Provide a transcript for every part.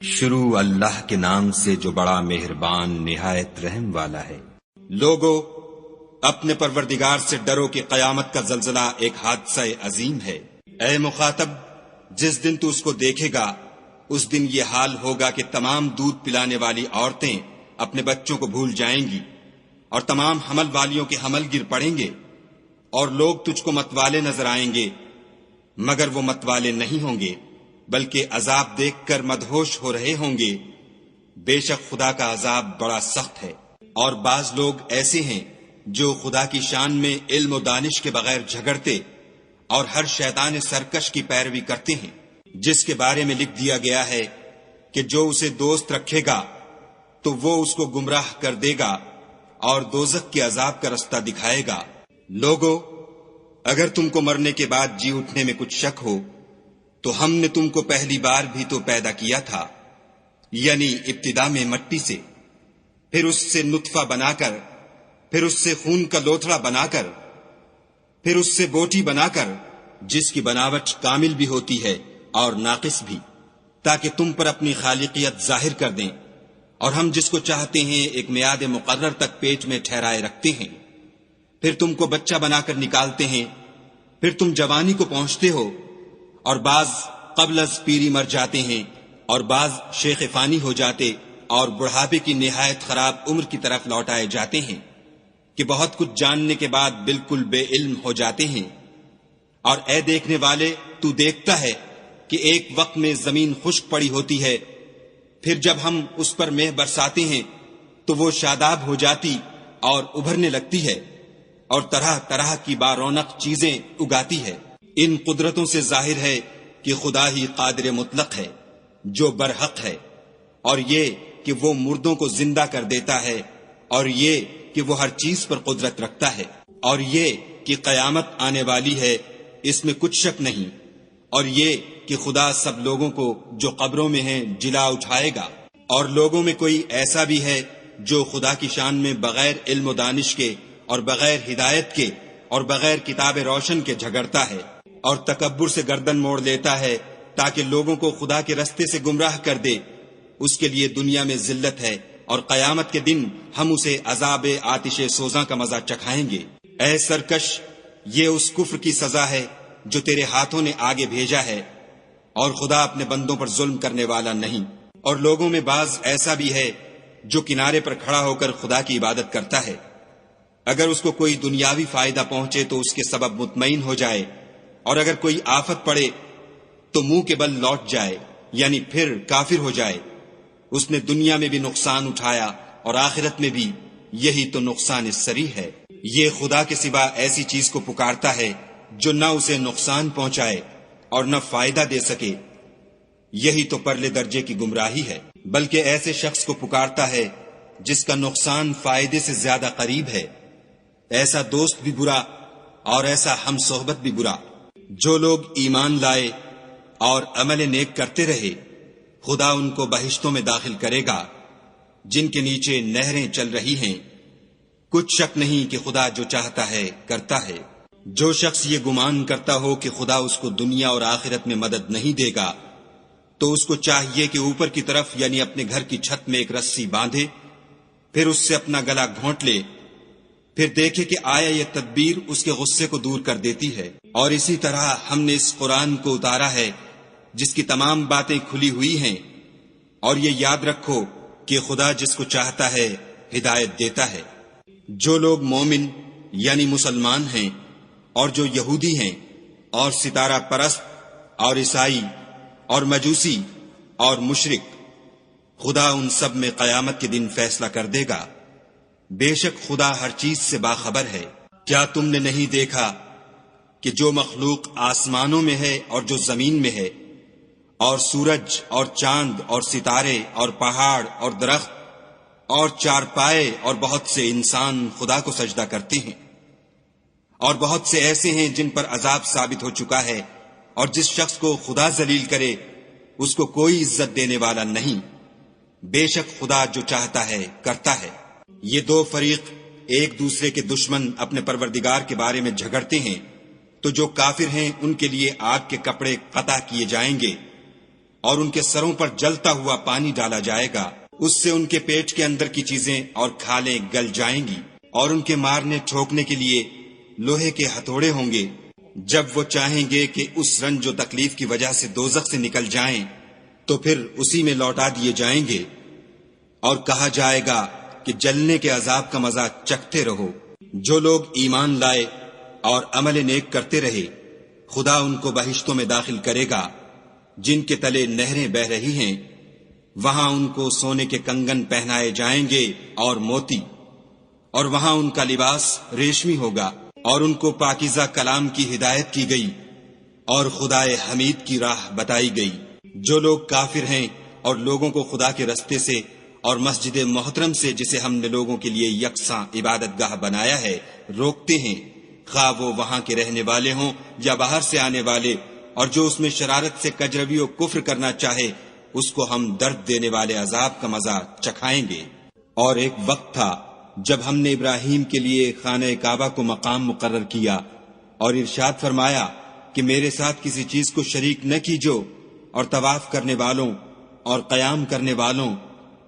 شروع اللہ کے نام سے جو بڑا مہربان نہایت رحم والا ہے۔ لوگو اپنے پروردگار سے ڈرو کہ قیامت کا زلزلہ ایک حادثہ عظیم ہے۔ اے مخاطب، جس دن تو اس کو دیکھے گا اس دن یہ حال ہوگا کہ تمام دودھ پلانے والی عورتیں اپنے بچوں کو بھول جائیں گی اور تمام حمل والیوں کے حمل گر پڑیں گے، اور لوگ تجھ کو متوالے نظر آئیں گے مگر وہ متوالے نہیں ہوں گے بلکہ عذاب دیکھ کر مدہوش ہو رہے ہوں گے۔ بے شک خدا کا عذاب بڑا سخت ہے۔ اور بعض لوگ ایسے ہیں جو خدا کی شان میں علم و دانش کے بغیر جھگڑتے اور ہر شیطان سرکش کی پیروی کرتے ہیں، جس کے بارے میں لکھ دیا گیا ہے کہ جو اسے دوست رکھے گا تو وہ اس کو گمراہ کر دے گا اور دوزخ کے عذاب کا رستہ دکھائے گا۔ لوگو اگر تم کو مرنے کے بعد جی اٹھنے میں کچھ شک ہو تو ہم نے تم کو پہلی بار بھی تو پیدا کیا تھا، یعنی ابتدا میں مٹی سے، پھر اس سے نطفہ بنا کر، پھر اس سے خون کا لوتھڑا بنا کر، پھر اس سے بوٹی بنا کر، جس کی بناوٹ کامل بھی ہوتی ہے اور ناقص بھی، تاکہ تم پر اپنی خالقیت ظاہر کر دیں، اور ہم جس کو چاہتے ہیں ایک میعاد مقرر تک پیٹ میں ٹھہرائے رکھتے ہیں، پھر تم کو بچہ بنا کر نکالتے ہیں، پھر تم جوانی کو پہنچتے ہو، اور بعض قبل از پیری مر جاتے ہیں، اور بعض شیخ فانی ہو جاتے اور بڑھاپے کی نہایت خراب عمر کی طرف لوٹائے جاتے ہیں کہ بہت کچھ جاننے کے بعد بالکل بے علم ہو جاتے ہیں۔ اور اے دیکھنے والے، تو دیکھتا ہے کہ ایک وقت میں زمین خشک پڑی ہوتی ہے، پھر جب ہم اس پر مہ برساتے ہیں تو وہ شاداب ہو جاتی اور ابھرنے لگتی ہے اور طرح طرح کی بارونق چیزیں اگاتی ہے۔ ان قدرتوں سے ظاہر ہے کہ خدا ہی قادر مطلق ہے جو برحق ہے، اور یہ کہ وہ مردوں کو زندہ کر دیتا ہے، اور یہ کہ وہ ہر چیز پر قدرت رکھتا ہے، اور یہ کہ قیامت آنے والی ہے، اس میں کچھ شک نہیں، اور یہ کہ خدا سب لوگوں کو جو قبروں میں ہیں جلا اٹھائے گا۔ اور لوگوں میں کوئی ایسا بھی ہے جو خدا کی شان میں بغیر علم و دانش کے اور بغیر ہدایت کے اور بغیر کتاب روشن کے جھگڑتا ہے اور تکبر سے گردن موڑ لیتا ہے تاکہ لوگوں کو خدا کے رستے سے گمراہ کر دے۔ اس کے لیے دنیا میں ذلت ہے، اور قیامت کے دن ہم اسے عذاب آتش سوزاں کا مزہ چکھائیں گے۔ اے سرکش، یہ اس کفر کی سزا ہے جو تیرے ہاتھوں نے آگے بھیجا ہے، اور خدا اپنے بندوں پر ظلم کرنے والا نہیں۔ اور لوگوں میں بعض ایسا بھی ہے جو کنارے پر کھڑا ہو کر خدا کی عبادت کرتا ہے، اگر اس کو کوئی دنیاوی فائدہ پہنچے تو اس کے سبب مطمئن ہو جائے، اور اگر کوئی آفت پڑے تو منہ کے بل لوٹ جائے، یعنی پھر کافر ہو جائے۔ اس نے دنیا میں بھی نقصان اٹھایا اور آخرت میں بھی، یہی تو نقصان سری ہے۔ یہ خدا کے سوا ایسی چیز کو پکارتا ہے جو نہ اسے نقصان پہنچائے اور نہ فائدہ دے سکے، یہی تو پرلے درجے کی گمراہی ہے۔ بلکہ ایسے شخص کو پکارتا ہے جس کا نقصان فائدے سے زیادہ قریب ہے، ایسا دوست بھی برا اور ایسا ہم صحبت بھی برا۔ جو لوگ ایمان لائے اور عمل نیک کرتے رہے، خدا ان کو بہشتوں میں داخل کرے گا جن کے نیچے نہریں چل رہی ہیں۔ کچھ شک نہیں کہ خدا جو چاہتا ہے کرتا ہے۔ جو شخص یہ گمان کرتا ہو کہ خدا اس کو دنیا اور آخرت میں مدد نہیں دے گا تو اس کو چاہیے کہ اوپر کی طرف یعنی اپنے گھر کی چھت میں ایک رسی باندھے، پھر اس سے اپنا گلا گھونٹ لے، پھر دیکھے کہ آیا یہ تدبیر اس کے غصے کو دور کر دیتی ہے۔ اور اسی طرح ہم نے اس قرآن کو اتارا ہے جس کی تمام باتیں کھلی ہوئی ہیں، اور یہ یاد رکھو کہ خدا جس کو چاہتا ہے ہدایت دیتا ہے۔ جو لوگ مومن یعنی مسلمان ہیں اور جو یہودی ہیں اور ستارہ پرست اور عیسائی اور مجوسی اور مشرک، خدا ان سب میں قیامت کے دن فیصلہ کر دے گا۔ بے شک خدا ہر چیز سے باخبر ہے۔ کیا تم نے نہیں دیکھا کہ جو مخلوق آسمانوں میں ہے اور جو زمین میں ہے، اور سورج اور چاند اور ستارے اور پہاڑ اور درخت اور چارپائے اور بہت سے انسان خدا کو سجدہ کرتے ہیں، اور بہت سے ایسے ہیں جن پر عذاب ثابت ہو چکا ہے، اور جس شخص کو خدا ذلیل کرے اس کو کوئی عزت دینے والا نہیں۔ بے شک خدا جو چاہتا ہے کرتا ہے۔ یہ دو فریق ایک دوسرے کے دشمن اپنے پروردگار کے بارے میں جھگڑتے ہیں، تو جو کافر ہیں ان کے لیے آگ کے کپڑے قطع کیے جائیں گے، اور ان کے سروں پر جلتا ہوا پانی ڈالا جائے گا، اس سے ان کے پیٹ کے اندر کی چیزیں اور کھالیں گل جائیں گی، اور ان کے مارنے ٹھوکنے کے لیے لوہے کے ہتھوڑے ہوں گے۔ جب وہ چاہیں گے کہ اس رنج و تکلیف کی وجہ سے دوزخ سے نکل جائیں تو پھر اسی میں لوٹا دیے جائیں گے، اور کہا جائے گا کہ جلنے کے عذاب کا مزہ چکھتے رہو۔ جو لوگ ایمان لائے اور عمل نیک کرتے رہے، خدا ان کو بہشتوں میں داخل کرے گا جن کے تلے نہریں بہ رہی ہیں، وہاں ان کو سونے کے کنگن پہنائے جائیں گے اور موتی، اور وہاں ان کا لباس ریشمی ہوگا، اور ان کو پاکیزہ کلام کی ہدایت کی گئی اور خدائے حمید کی راہ بتائی گئی۔ جو لوگ کافر ہیں اور لوگوں کو خدا کے رستے سے اور مسجد محترم سے، جسے ہم نے لوگوں کے لیے یکساں عبادت گاہ بنایا ہے، روکتے ہیں، خواہ وہ وہاں کے رہنے والے ہوں یا باہر سے آنے والے، اور جو اس میں شرارت سے کجروی و کفر کرنا چاہے، اس کو ہم درد دینے والے عذاب کا مزہ چکھائیں گے۔ اور ایک وقت تھا جب ہم نے ابراہیم کے لیے خانہ کعبہ کو مقام مقرر کیا اور ارشاد فرمایا کہ میرے ساتھ کسی چیز کو شریک نہ کیجو، اور طواف کرنے والوں اور قیام کرنے والوں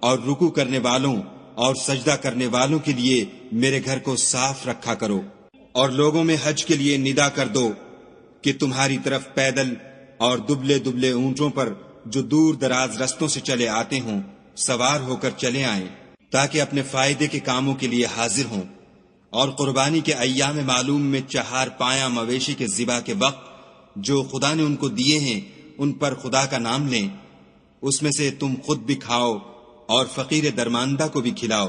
اور رکوع کرنے والوں اور سجدہ کرنے والوں کے لیے میرے گھر کو صاف رکھا کرو، اور لوگوں میں حج کے لیے ندا کر دو کہ تمہاری طرف پیدل اور دبلے دبلے اونٹوں پر جو دور دراز رستوں سے چلے آتے ہوں سوار ہو کر چلے آئیں، تاکہ اپنے فائدے کے کاموں کے لیے حاضر ہوں، اور قربانی کے ایام معلوم میں 4 پایہ مویشی کے ذبح کے وقت جو خدا نے ان کو دیے ہیں ان پر خدا کا نام لیں، اس میں سے تم خود بھی کھاؤ اور فقیر درماندہ کو بھی کھلاؤ۔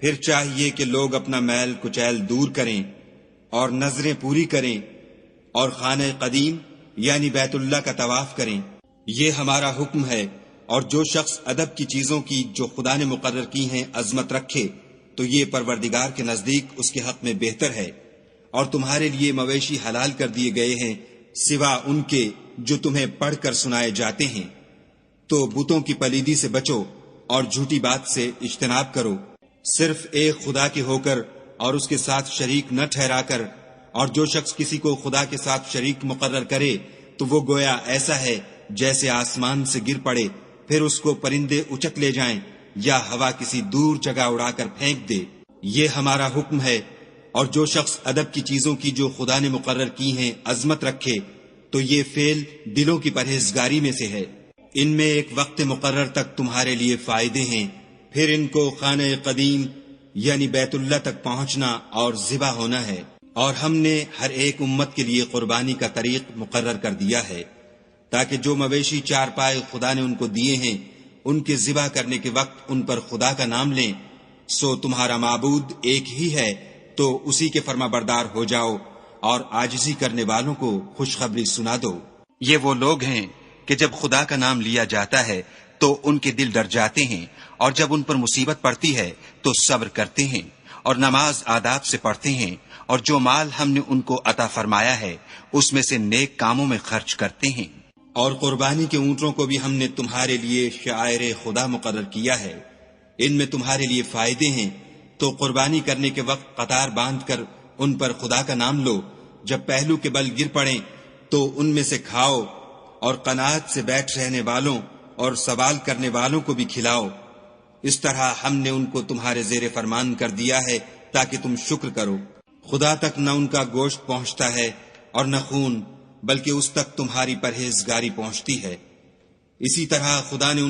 پھر چاہیے کہ لوگ اپنا میل کچیل دور کریں اور نظریں پوری کریں اور خانہ قدیم یعنی بیت اللہ کا طواف کریں، یہ ہمارا حکم ہے۔ اور جو شخص ادب کی چیزوں کی جو خدا نے مقرر کی ہیں عظمت رکھے تو یہ پروردگار کے نزدیک اس کے حق میں بہتر ہے۔ اور تمہارے لیے مویشی حلال کر دیے گئے ہیں سوا ان کے جو تمہیں پڑھ کر سنائے جاتے ہیں، تو بتوں کی پلیدی سے بچو اور جھوٹی بات سے اجتناب کرو، صرف ایک خدا کے ہو کر اور اس کے ساتھ شریک نہ ٹھہرا کر۔ اور جو شخص کسی کو خدا کے ساتھ شریک مقرر کرے تو وہ گویا ایسا ہے جیسے آسمان سے گر پڑے، پھر اس کو پرندے اچک لے جائیں یا ہوا کسی دور جگہ اڑا کر پھینک دے۔ یہ ہمارا حکم ہے۔ اور جو شخص ادب کی چیزوں کی جو خدا نے مقرر کی ہیں عظمت رکھے تو یہ فعل دلوں کی پرہیزگاری میں سے ہے۔ ان میں ایک وقت مقرر تک تمہارے لیے فائدے ہیں، پھر ان کو خانہ قدیم یعنی بیت اللہ تک پہنچنا اور ذبح ہونا ہے۔ اور ہم نے ہر ایک امت کے لیے قربانی کا طریق مقرر کر دیا ہے، تاکہ جو مویشی 4 پائے خدا نے ان کو دیے ہیں ان کے ذبح کرنے کے وقت ان پر خدا کا نام لیں۔ سو تمہارا معبود ایک ہی ہے، تو اسی کے فرما بردار ہو جاؤ اور عاجزی کرنے والوں کو خوشخبری سنا دو۔ یہ وہ لوگ ہیں کہ جب خدا کا نام لیا جاتا ہے تو ان کے دل ڈر جاتے ہیں، اور جب ان پر مصیبت پڑتی ہے تو صبر کرتے ہیں اور نماز آداب سے پڑھتے ہیں، اور جو مال ہم نے ان کو عطا فرمایا ہے اس میں سے نیک کاموں میں خرچ کرتے ہیں۔ اور قربانی کے اونٹوں کو بھی ہم نے تمہارے لیے شعائر خدا مقرر کیا ہے، ان میں تمہارے لیے فائدے ہیں، تو قربانی کرنے کے وقت قطار باندھ کر ان پر خدا کا نام لو۔ جب پہلو کے بل گر پڑیں تو ان میں سے کھاؤ، اور قناعت سے بیٹھ رہنے والوں اور سوال کرنے والوں کو بھی کھلاؤ۔ اس طرح ہم نے ان کو تمہارے زیر فرمان کر دیا ہے تاکہ تم شکر کرو۔ خدا تک نہ ان کا گوشت پہنچتا ہے اور نہ خون، بلکہ اس تک تمہاری پرہیزگاری پہنچتی ہے۔ اسی طرح خدا نے